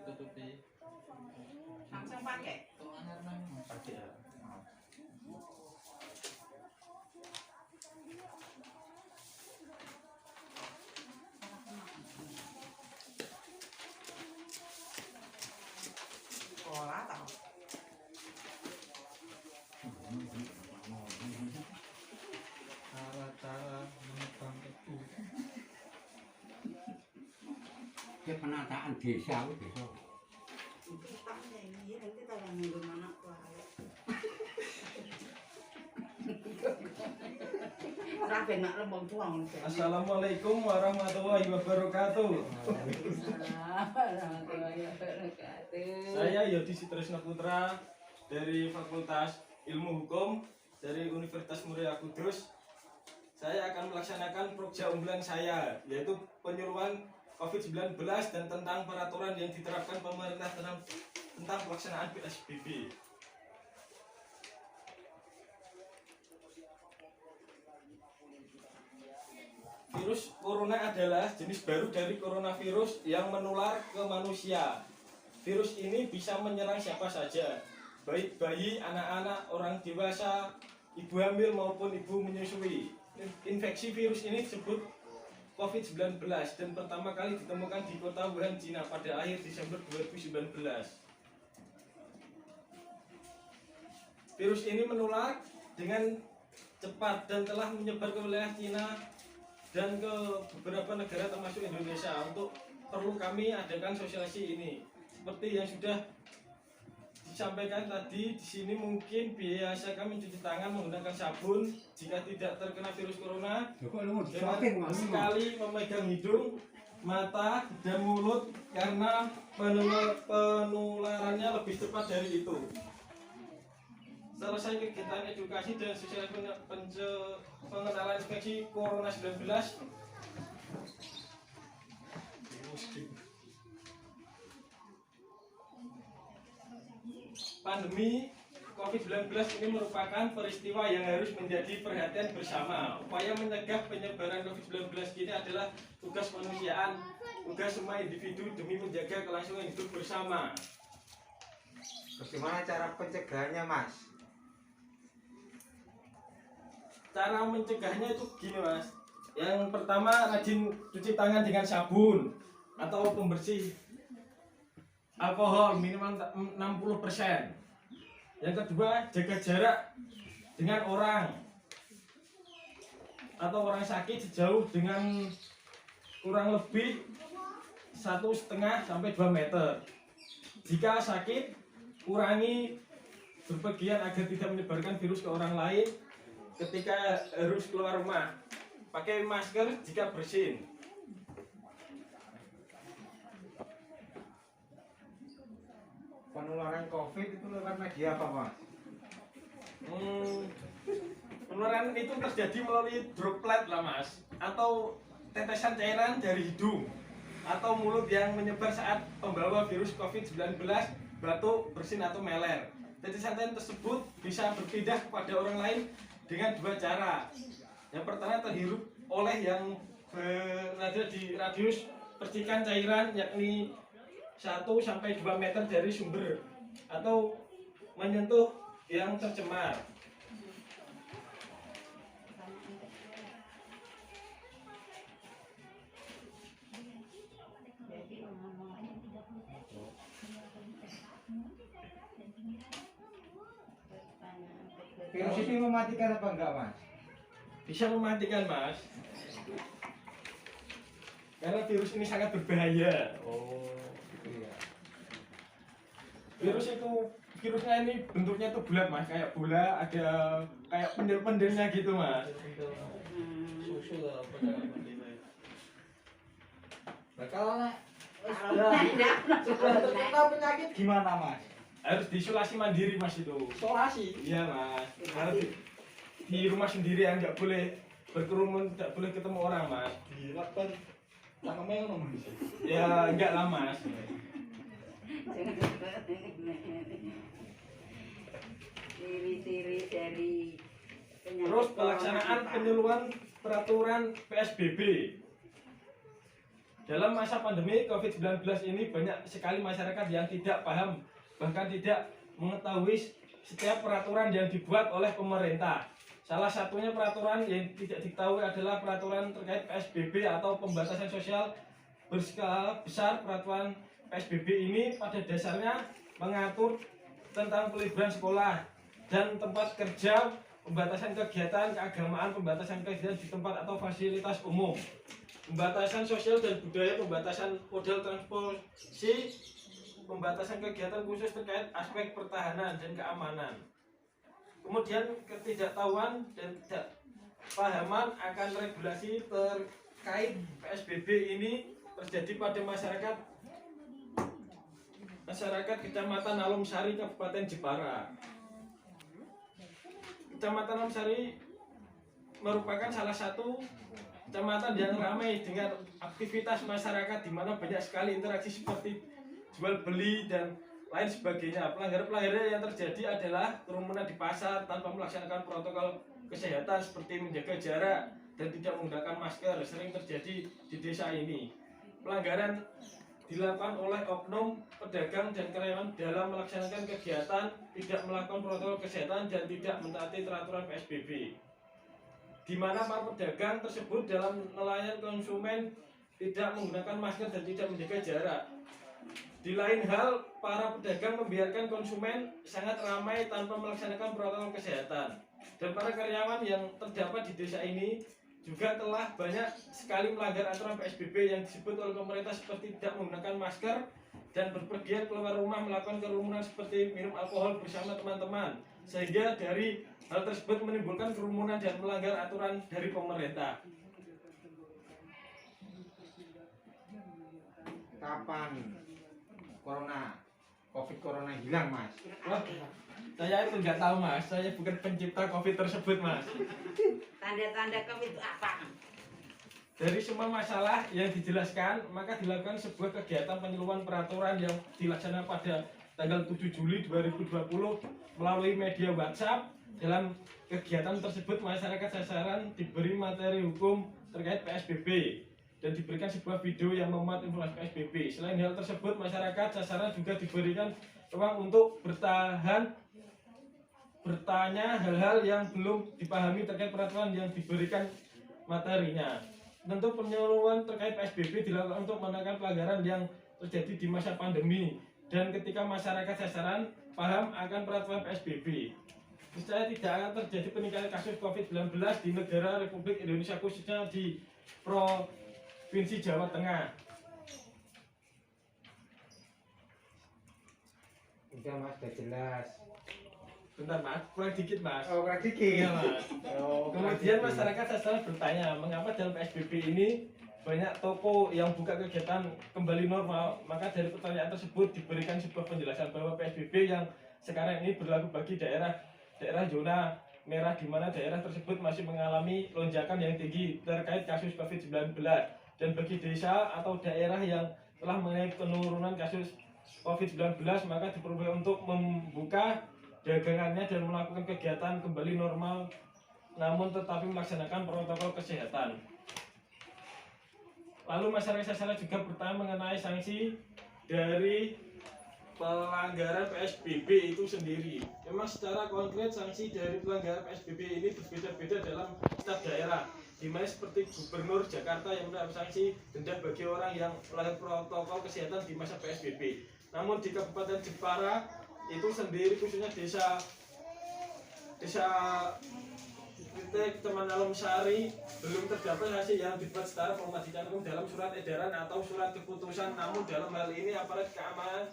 tutupi. Langsung pakai. Pakai ya. Sekolah tau. Cara-cara menekan itu. Ke penataan desa itu desa. Iya, nanti kalau ngundung anak kuala. Rapi nak lembong tuang. Assalamualaikum warahmatullahi wabarakatuh. Warahmatullahi wabarakatuh. Saya Yodi Sitresna Putra dari Fakultas Ilmu Hukum dari Universitas Muria Kudus. Saya akan melaksanakan program unggulan saya, yaitu penyuluhan COVID-19 dan tentang peraturan yang diterapkan pemerintah tentang pelaksanaan PSBB. Virus corona adalah jenis baru dari coronavirus yang menular ke manusia. Virus ini bisa menyerang siapa saja, baik bayi, anak-anak, orang dewasa, ibu hamil maupun ibu menyusui. Infeksi virus ini disebut COVID-19 dan pertama kali ditemukan di kota Wuhan, Cina pada akhir Desember 2019. Virus ini menular dengan cepat dan telah menyebar ke wilayah Cina dan ke beberapa negara termasuk Indonesia. Untuk perlu kami adakan sosialisasi ini. Seperti yang sudah disampaikan tadi, di sini mungkin biasa kami cuci tangan menggunakan sabun jika tidak terkena virus corona. Dengan sekali memegang hidung, mata, dan mulut karena penularannya lebih cepat dari itu. Selesai kegiatan edukasi dan sosialisasi pengenalan infeksi corona 19. Pandemi COVID-19 ini merupakan peristiwa yang harus menjadi perhatian bersama. Upaya mencegah penyebaran COVID-19 ini adalah tugas kemanusiaan, tugas semua individu demi menjaga kelangsungan hidup bersama. Bagaimana cara pencegahannya, Mas? Cara mencegahnya itu gini, Mas. Yang pertama, rajin cuci tangan dengan sabun atau pembersih alkohol minimal 60%. Yang kedua, jaga jarak dengan orang atau orang sakit sejauh dengan kurang lebih 1,5 sampai 2 meter. Jika sakit, kurangi berpergian agar tidak menyebarkan virus ke orang lain. Ketika harus keluar rumah, pakai masker jika bersin. Penularan COVID itu lewat media apa, Mas? Penularan itu terjadi melalui droplet lah, Mas, atau tetesan cairan dari hidung atau mulut yang menyebar saat pembawa virus COVID-19 batuk, bersin atau meler. Tetesan cairan tersebut bisa berpindah kepada orang lain dengan dua cara. Yang pertama, terhirup oleh yang berada di radius percikan cairan yakni 1 sampai 2 meter dari sumber atau menyentuh yang tercemar. Virus ini mematikan apa enggak, Mas? Bisa mematikan, Mas. Karena virus ini sangat berbahaya. Iya. Virusnya ini bentuknya tuh bulat, Mas, kayak bola, ada kayak pendil-pendilnya gitu, Mas. Susu lah pada pendilnya. Nah, kalau Tidak. tahu penyakit gimana, Mas? Harus diisolasi mandiri, Mas, itu. Isolasi. Iya, Mas. Harus di rumah sendirian, nggak boleh berkerumun, nggak boleh ketemu orang, Mas. Dilakukan tangannya yang nomor bisa. Ya, enggak lah, Mas. Ciri-ciri dari penyakit Terus pelaksanaan corona. penyuluhan peraturan PSBB. Dalam masa pandemi COVID-19 ini banyak sekali masyarakat yang tidak paham, bahkan tidak mengetahui setiap peraturan yang dibuat oleh pemerintah. Salah satunya peraturan yang tidak diketahui adalah peraturan terkait PSBB atau pembatasan sosial berskala besar. Peraturan PSBB ini pada dasarnya mengatur tentang peliburan sekolah dan tempat kerja, pembatasan kegiatan keagamaan, pembatasan kegiatan di tempat atau fasilitas umum, pembatasan sosial dan budaya, pembatasan modal transportasi, pembatasan kegiatan khusus terkait aspek pertahanan dan keamanan. Kemudian ketidaktahuan dan ketidakpahaman akan regulasi terkait PSBB ini terjadi pada masyarakat Kecamatan Alum Sari, Kabupaten Jepara. Kecamatan Alum Sari merupakan salah satu kecamatan yang ramai dengan aktivitas masyarakat di mana banyak sekali interaksi seperti jual beli dan lain sebagainya. Pelanggaran yang terjadi adalah kerumunan di pasar tanpa melaksanakan protokol kesehatan seperti menjaga jarak dan tidak menggunakan masker, sering terjadi di desa ini. Pelanggaran dilakukan oleh oknum pedagang dan karyawan dalam melaksanakan kegiatan, tidak melakukan protokol kesehatan dan tidak mentaati peraturan PSBB. Di mana para pedagang tersebut dalam melayani konsumen tidak menggunakan masker dan tidak menjaga jarak. Di lain hal, para pedagang membiarkan konsumen sangat ramai tanpa melaksanakan protokol kesehatan. Dan para karyawan yang terdapat di desa ini juga telah banyak sekali melanggar aturan PSBB yang disebut oleh pemerintah seperti tidak menggunakan masker dan berpergian keluar rumah melakukan kerumunan seperti minum alkohol bersama teman-teman, sehingga dari hal tersebut menimbulkan kerumunan dan melanggar aturan dari pemerintah. Kapan COVID-corona hilang, Mas? Wah, saya itu nggak tahu, Mas. Saya bukan pencipta COVID tersebut, Mas. Tanda-tanda COVID itu apa? Dari semua masalah yang dijelaskan, maka dilakukan sebuah kegiatan penyeluruhan peraturan yang dilaksanakan pada tanggal 7 Juli 2020 melalui media WhatsApp. Dalam kegiatan tersebut, masyarakat sasaran diberi materi hukum terkait PSBB dan diberikan sebuah video yang memuat informasi PSBB. Selain hal tersebut, masyarakat sasaran juga diberikan ruang untuk bertanya hal-hal yang belum dipahami terkait peraturan yang diberikan materinya. Tentu penyeluruhan terkait PSBB dilakukan untuk menekan pelanggaran yang terjadi di masa pandemi dan ketika masyarakat sasaran paham akan peraturan PSBB. Saya tidak akan terjadi peningkatan kasus COVID-19 di negara Republik Indonesia, khususnya di Provinsi Jawa Tengah. Udah, Mas, udah jelas. Bentar, Mas, kurang dikit, Mas. Oh, kurang dikit. Iya, Mas. Oh, Kemudian kurang dikit. masyarakat sasaran bertanya, mengapa dalam PSBB ini banyak toko yang buka kegiatan kembali normal? Maka dari pertanyaan tersebut diberikan sebuah penjelasan bahwa PSBB yang sekarang ini berlaku bagi daerah zona merah, di mana daerah tersebut masih mengalami lonjakan yang tinggi terkait kasus COVID-19, dan bagi desa atau daerah yang telah mengalami penurunan kasus COVID-19 maka diperbolehkan untuk membuka dagangannya dan melakukan kegiatan kembali normal, namun tetapi melaksanakan protokol kesehatan. Lalu masyarakat sasaran juga bertanya mengenai sanksi dari pelanggaran PSBB itu sendiri. Memang secara konkret sanksi dari pelanggaran PSBB ini berbeda-beda dalam setiap daerah, di mana seperti Gubernur Jakarta yang menerapkan sanksi denda bagi orang yang melanggar protokol kesehatan di masa PSBB. Namun di Kabupaten Jepara itu sendiri, khususnya desa Kecamatan Alum Sari, belum terdapat sanksi yang dibuat secara formal dicantum dalam surat edaran atau surat keputusan. Namun dalam hal ini aparat keamanan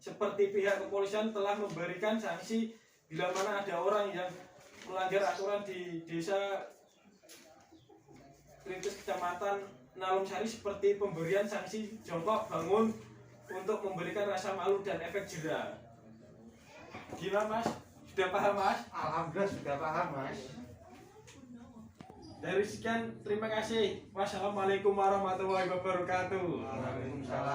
seperti pihak kepolisian telah memberikan sanksi bila mana ada orang yang melanggar aturan di desa Kerintis Kecamatan Alum Sari, seperti pemberian sanksi jongkok bangun untuk memberikan rasa malu dan efek jera. Gimana, Mas? Sudah paham, Mas? Alhamdulillah sudah paham, Mas. Dari sekian, terima kasih. Wassalamualaikum warahmatullahi wabarakatuh. Waalaikumsalam.